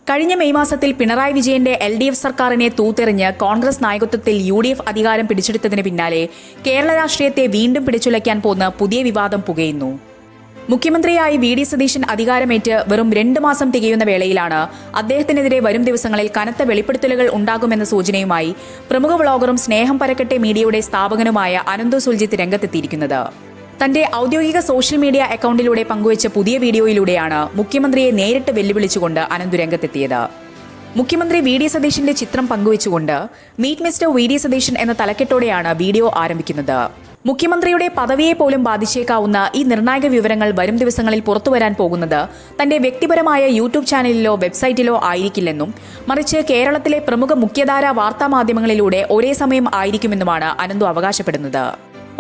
കഴിഞ്ഞ മെയ് മാസത്തിൽ പിണറായി വിജയന്റെ LDF സർക്കാരിനെ തൂത്തെറിഞ്ഞ് കോൺഗ്രസ് നായകത്വത്തിൽ UDF അധികാരം പിടിച്ചെടുത്തതിന് പിന്നാലെ കേരള രാഷ്ട്രീയത്തെ വീണ്ടും പിടിച്ചുലയ്ക്കാൻ പോകുന്ന പുതിയ വിവാദം പുകയുന്നു. മുഖ്യമന്ത്രിയായി VD സതീശൻ അധികാരമേറ്റ് വെറും 2 മാസം തികയുന്ന വേളയിലാണ് അദ്ദേഹത്തിനെതിരെ വരും ദിവസങ്ങളിൽ കനത്ത വെളിപ്പെടുത്തലുകൾ ഉണ്ടാകുമെന്ന സൂചനയുമായി പ്രമുഖ വ്ളോഗറും സ്നേഹം പരക്കട്ടെ മീഡിയയുടെ സ്ഥാപകനുമായ അനന്തു സുൽജിത്ത് രംഗത്തെത്തിയിരിക്കുന്നത്. തന്റെ ഔദ്യോഗിക സോഷ്യൽ മീഡിയ അക്കൗണ്ടിലൂടെ പങ്കുവച്ച പുതിയ വീഡിയോയിലൂടെയാണ് മുഖ്യമന്ത്രിയെ നേരിട്ട് വെല്ലുവിളിച്ചുകൊണ്ട് അനന്തു രംഗത്തെത്തിയത്. മുഖ്യമന്ത്രി VD സതീശന്റെ ചിത്രം പങ്കുവച്ചുകൊണ്ട് മീറ്റ് മിസ്റ്റർ VD സതീശൻ എന്ന തലക്കെട്ടോടെയാണ് വീഡിയോ ആരംഭിക്കുന്നത്. മുഖ്യമന്ത്രിയുടെ പദവിയെ പോലും ബാധിച്ചേക്കാവുന്ന ഈ നിർണായക വിവരങ്ങൾ വരും ദിവസങ്ങളിൽ പുറത്തുവരാൻ പോകുന്നത് തന്റെ വ്യക്തിപരമായ യൂട്യൂബ് ചാനലിലോ വെബ്സൈറ്റിലോ ആയിരിക്കില്ലെന്നും മറിച്ച് കേരളത്തിലെ പ്രമുഖ മുഖ്യധാരാ വാർത്താമാധ്യമങ്ങളിലൂടെ ഒരേ സമയം ആയിരിക്കുമെന്നുമാണ് അനന്തു അവകാശപ്പെടുന്നത്.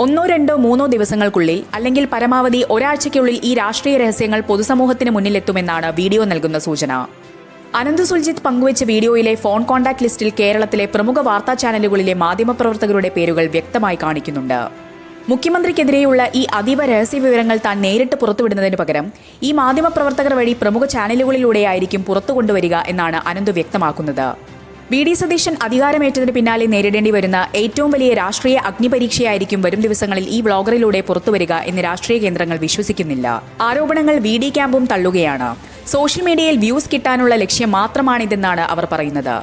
1, 2, 3 ദിവസങ്ങൾക്കുള്ളിൽ അല്ലെങ്കിൽ പരമാവധി ഒരാഴ്ചയ്ക്കുള്ളിൽ ഈ രാഷ്ട്രീയ രഹസ്യങ്ങൾ പൊതുസമൂഹത്തിന് മുന്നിലെത്തുമെന്നാണ് വീഡിയോ നൽകുന്ന സൂചന. അനന്തു സുൽജിത്ത് പങ്കുവച്ച വീഡിയോയിലെ ഫോൺ കോൺടാക്ട് ലിസ്റ്റിൽ കേരളത്തിലെ പ്രമുഖ വാർത്താ ചാനലുകളിലെ മാധ്യമപ്രവർത്തകരുടെ പേരുകൾ വ്യക്തമായി കാണിക്കുന്നുണ്ട്. മുഖ്യമന്ത്രിക്കെതിരെയുള്ള ഈ അതീവ രഹസ്യ വിവരങ്ങൾ താൻ നേരിട്ട് പുറത്തുവിടുന്നതിന് പകരം ഈ മാധ്യമപ്രവർത്തകർ വഴി പ്രമുഖ ചാനലുകളിലൂടെയായിരിക്കും പുറത്തു കൊണ്ടുവരിക എന്നാണ് അനന്തു വ്യക്തമാക്കുന്നത്. VD സതീശൻ അധികാരമേറ്റതിന് പിന്നാലെ നേരിടേണ്ടി വരുന്ന ഏറ്റവും വലിയ രാഷ്ട്രീയ അഗ്നിപരീക്ഷയായിരിക്കും വരും ദിവസങ്ങളിൽ ഈ വ്ളോഗറിലൂടെ പുറത്തുവരിക എന്ന് രാഷ്ട്രീയ കേന്ദ്രങ്ങൾ വിശ്വസിക്കുന്നില്ല. ആരോപണങ്ങൾ VD ക്യാമ്പും തള്ളുകയാണ്. സോഷ്യൽ മീഡിയയിൽ വ്യൂസ് കിട്ടാനുള്ള ലക്ഷ്യം മാത്രമാണിതെന്നാണ് അവർ പറയുന്നത്.